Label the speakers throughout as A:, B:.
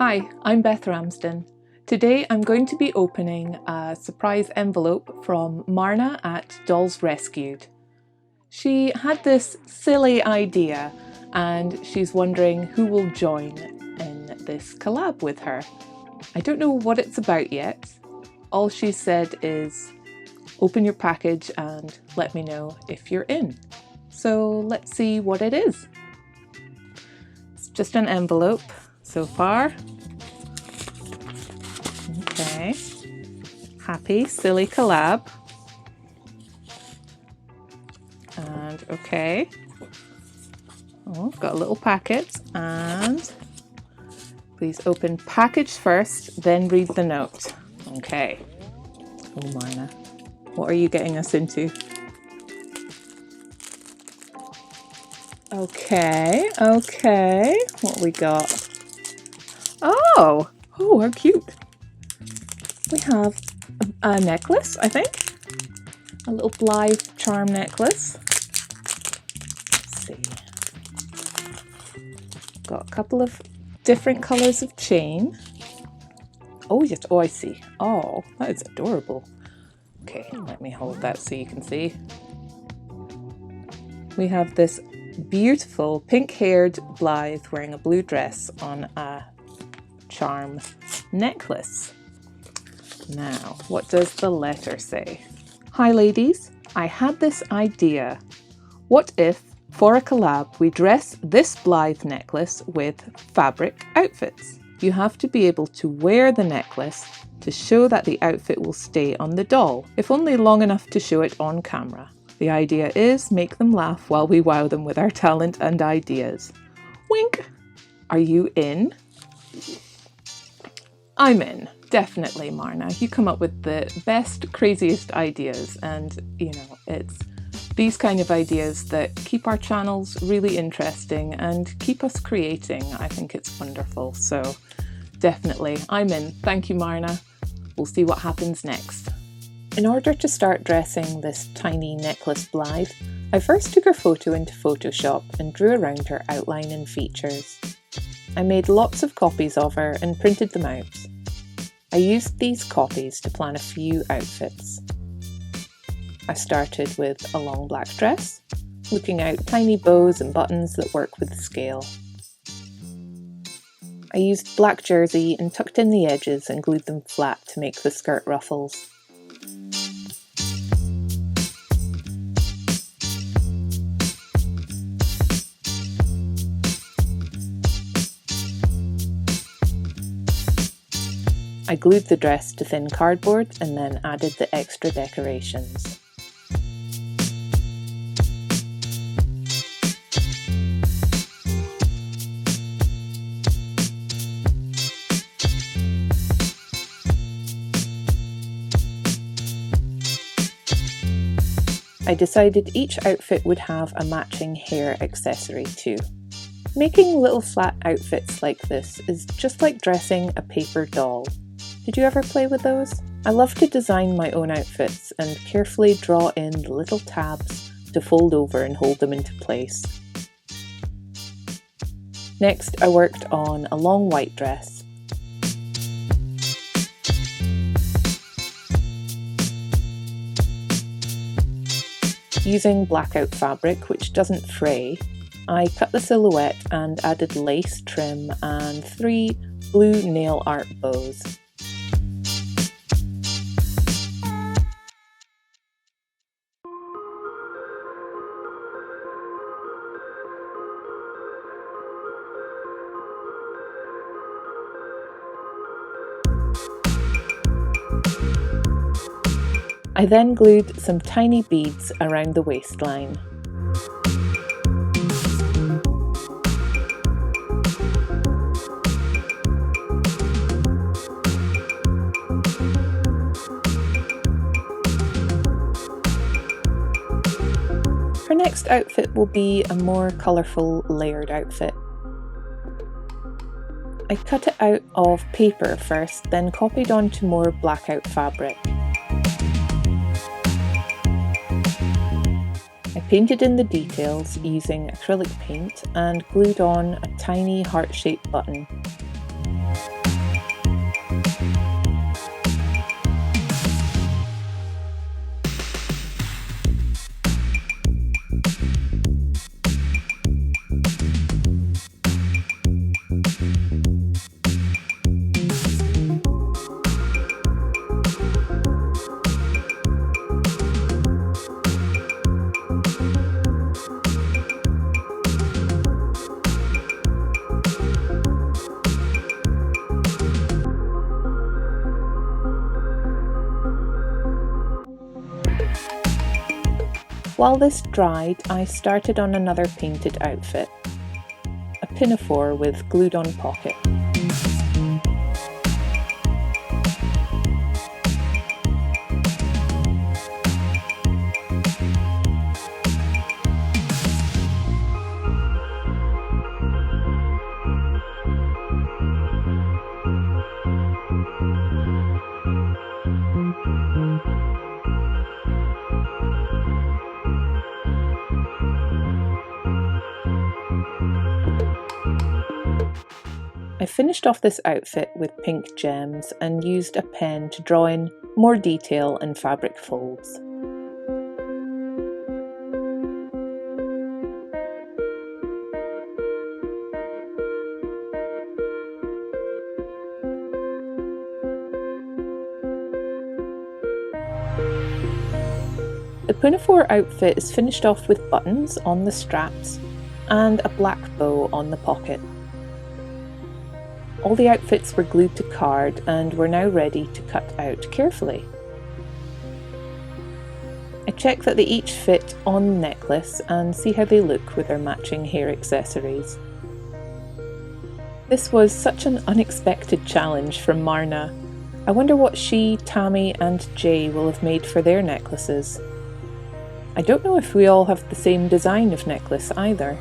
A: Hi, I'm Beth Ramsden. Today I'm going to be opening a surprise envelope from Marna at Dolls Rescued. She had this silly idea and she's wondering who will join in this collab with her. I don't know what it's about yet. All she said is, open your package and let me know if you're in. So let's see what it is. It's just an envelope so far. Okay, happy, silly collab. And okay, oh, got a little packet, and please open package first, then read the note. Okay. Oh, Marna, what are you getting us into? Okay, what we got? Oh, how cute. We have a necklace, I think. A little Blythe charm necklace. Let's see. Got a couple of different colours of chain. Oh, yes. Oh, I see. Oh, that is adorable. Okay, let me hold that so you can see. We have this beautiful pink-haired Blythe wearing a blue dress on a charm necklace. Now, what does the letter say? Hi ladies, I had this idea. What if, for a collab, we dress this Blythe necklace with fabric outfits? You have to be able to wear the necklace to show that the outfit will stay on the doll, if only long enough to show it on camera. The idea is make them laugh while we wow them with our talent and ideas. Wink! Are you in? I'm in. Definitely, Marna. You come up with the best, craziest ideas, and it's these kind of ideas that keep our channels really interesting and keep us creating. I think it's wonderful. So definitely, I'm in. Thank you, Marna. We'll see what happens next. In order to start dressing this tiny necklace Blythe, I first took her photo into Photoshop and drew around her outline and features. I made lots of copies of her and printed them out. I used these copies to plan a few outfits. I started with a long black dress, looking out tiny bows and buttons that work with the scale. I used black jersey and tucked in the edges and glued them flat to make the skirt ruffles. I glued the dress to thin cardboard and then added the extra decorations. I decided each outfit would have a matching hair accessory too. Making little flat outfits like this is just like dressing a paper doll. Did you ever play with those? I love to design my own outfits and carefully draw in the little tabs to fold over and hold them into place. Next, I worked on a long white dress. Using blackout fabric, which doesn't fray, I cut the silhouette and added lace trim and 3 blue nail art bows. I then glued some tiny beads around the waistline. Her next outfit will be a more colourful layered outfit. I cut it out of paper first, then copied onto more blackout fabric. I painted in the details using acrylic paint and glued on a tiny heart-shaped button. While this dried, I started on another painted outfit, a pinafore with glued-on pocket. I finished off this outfit with pink gems and used a pen to draw in more detail and fabric folds. The pinafore outfit is finished off with buttons on the straps and a black bow on the pocket. All the outfits were glued to card and were now ready to cut out carefully. I check that they each fit on the necklace and see how they look with their matching hair accessories. This was such an unexpected challenge from Marna. I wonder what she, Tammy and Jay will have made for their necklaces. I don't know if we all have the same design of necklace either.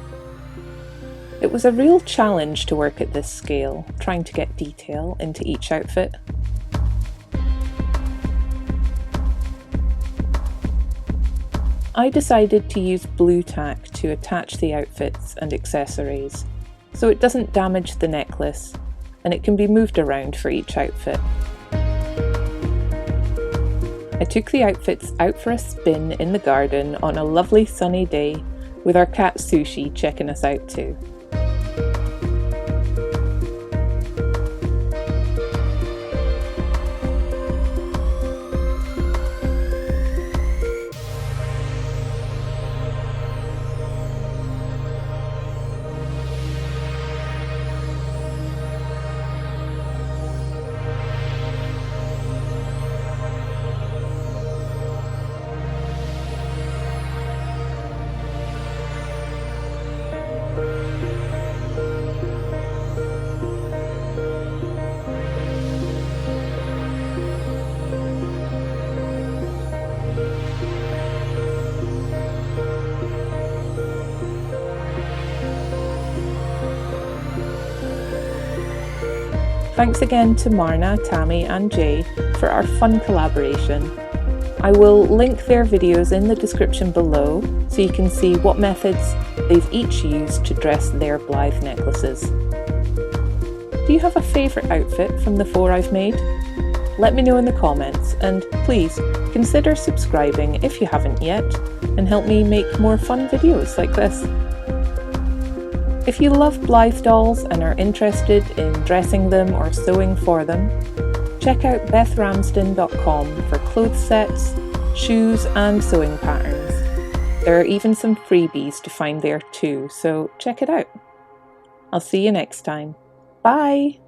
A: It was a real challenge to work at this scale, trying to get detail into each outfit. I decided to use blue tack to attach the outfits and accessories, so it doesn't damage the necklace and it can be moved around for each outfit. I took the outfits out for a spin in the garden on a lovely sunny day with our cat Sushi checking us out too. Thanks again to Marna, Tammy and Jay for our fun collaboration. I will link their videos in the description below so you can see what methods they've each used to dress their Blythe necklaces. Do you have a favourite outfit from the 4 I've made? Let me know in the comments, and please consider subscribing if you haven't yet and help me make more fun videos like this. If you love Blythe dolls and are interested in dressing them or sewing for them, check out bethramsden.com for clothes sets, shoes and sewing patterns. There are even some freebies to find there too, so check it out. I'll see you next time. Bye!